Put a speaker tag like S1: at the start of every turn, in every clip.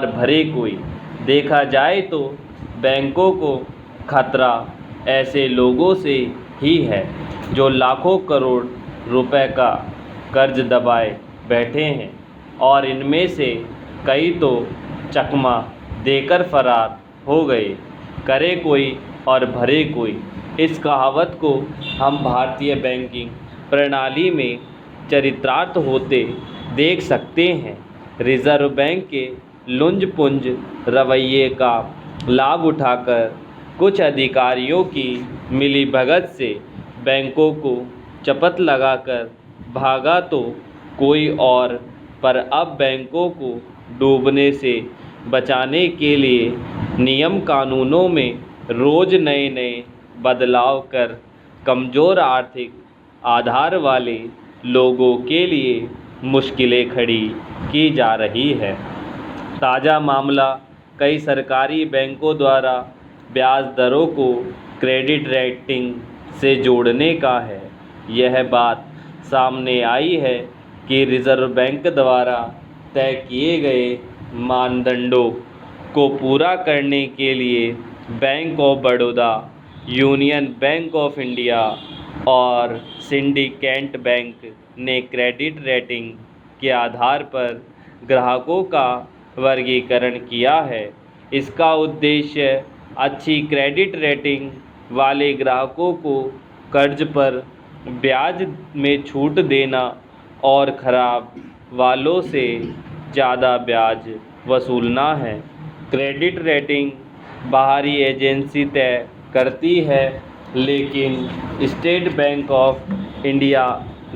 S1: और भरे कोई। देखा जाए तो बैंकों को खतरा ऐसे लोगों से ही है जो लाखों करोड़ रुपए का कर्ज दबाए बैठे हैं और इनमें से कई तो चकमा देकर फरार हो गए। करे कोई और भरे कोई, इस कहावत को हम भारतीय बैंकिंग प्रणाली में चरितार्थ होते देख सकते हैं। रिजर्व बैंक के लुंज-पुंज रवैये का लाभ उठाकर कुछ अधिकारियों की मिलीभगत से बैंकों को चपत लगाकर भागा तो कोई और, पर अब बैंकों को डूबने से बचाने के लिए नियम कानूनों में रोज नए नए बदलाव कर कमज़ोर आर्थिक आधार वाले लोगों के लिए मुश्किलें खड़ी की जा रही है। ताज़ा मामला कई सरकारी बैंकों द्वारा ब्याज दरों को क्रेडिट रेटिंग से जोड़ने का है। यह बात सामने आई है कि रिजर्व बैंक द्वारा तय किए गए मानदंडों को पूरा करने के लिए bank of Baroda, union bank of India और सिंडिकेट बैंक ने क्रेडिट रेटिंग के आधार पर ग्राहकों का वर्गीकरण किया है। इसका उद्देश्य अच्छी क्रेडिट रेटिंग वाले ग्राहकों को कर्ज पर ब्याज में छूट देना और खराब वालों से ज़्यादा ब्याज वसूलना है। क्रेडिट रेटिंग बाहरी एजेंसी तय करती है, लेकिन स्टेट बैंक ऑफ इंडिया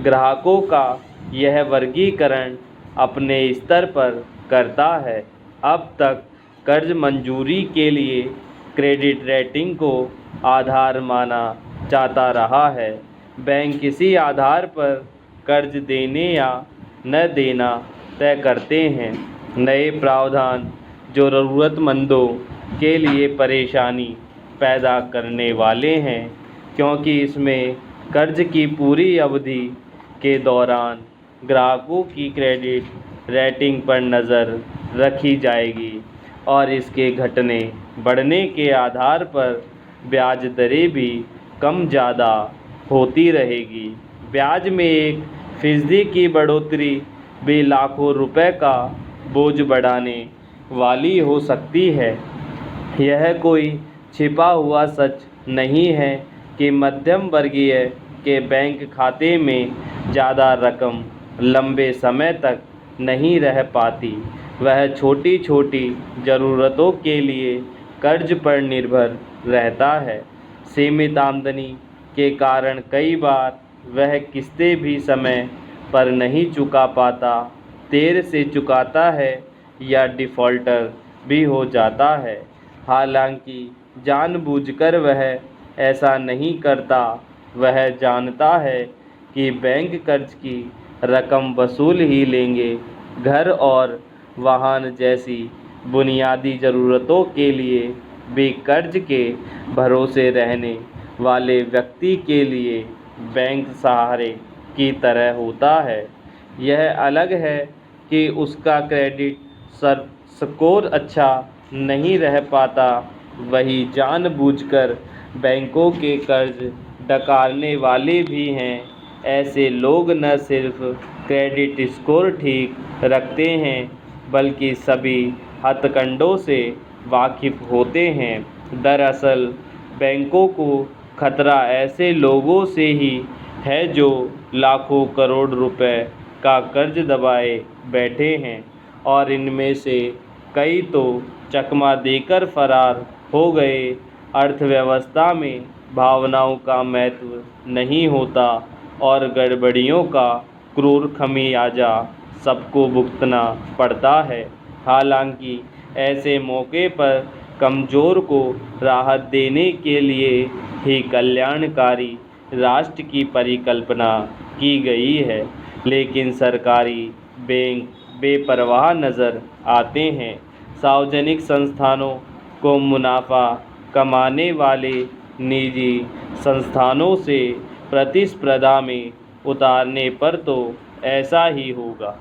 S1: ग्राहकों का यह वर्गीकरण अपने स्तर पर करता है। अब तक कर्ज मंजूरी के लिए क्रेडिट रेटिंग को आधार माना जाता रहा है। बैंक किसी आधार पर कर्ज देने या न देना तय करते हैं। नए प्रावधान जो ज़रूरतमंदों के लिए परेशानी पैदा करने वाले हैं, क्योंकि इसमें कर्ज की पूरी अवधि के दौरान ग्राहकों की क्रेडिट रेटिंग पर नज़र रखी जाएगी और इसके घटने बढ़ने के आधार पर ब्याज दरें भी कम ज़्यादा होती रहेगी। ब्याज में 1% की बढ़ोतरी भी लाखों रुपए का बोझ बढ़ाने वाली हो सकती है। यह कोई छिपा हुआ सच नहीं है कि मध्यम वर्गीय के बैंक खाते में ज़्यादा रकम लंबे समय तक नहीं रह पाती। वह छोटी छोटी ज़रूरतों के लिए कर्ज पर निर्भर रहता है। सीमित आमदनी के कारण कई बार वह किस्तें भी समय पर नहीं चुका पाता, देर से चुकाता है या डिफ़ॉल्टर भी हो जाता है। हालांकि जानबूझकर वह ऐसा नहीं करता। वह जानता है कि बैंक कर्ज की रकम वसूल ही लेंगे। घर और वाहन जैसी बुनियादी ज़रूरतों के लिए भी कर्ज के भरोसे रहने वाले व्यक्ति के लिए बैंक सहारे की तरह होता है। यह अलग है कि उसका क्रेडिट स्कोर अच्छा नहीं रह पाता। वही जानबूझकर बैंकों के कर्ज डकारने वाले भी हैं। ऐसे लोग न सिर्फ क्रेडिट स्कोर ठीक रखते हैं, बल्कि सभी हथकंडों से वाकिफ़ होते हैं। दरअसल बैंकों को खतरा ऐसे लोगों से ही है जो लाखों करोड़ रुपए का कर्ज दबाए बैठे हैं और इनमें से कई तो चकमा देकर फरार हो गए। अर्थव्यवस्था में भावनाओं का महत्व नहीं होता और गड़बड़ियों का क्रूर खमियाजा सबको भुगतना पड़ता है। हालांकि ऐसे मौके पर कमज़ोर को राहत देने के लिए ही कल्याणकारी राष्ट्र की परिकल्पना की गई है, लेकिन सरकारी बैंक बेपरवाह नज़र आते हैं। सार्वजनिक संस्थानों को मुनाफा कमाने वाले निजी संस्थानों से प्रतिस्पर्धा में उतारने पर तो ऐसा ही होगा।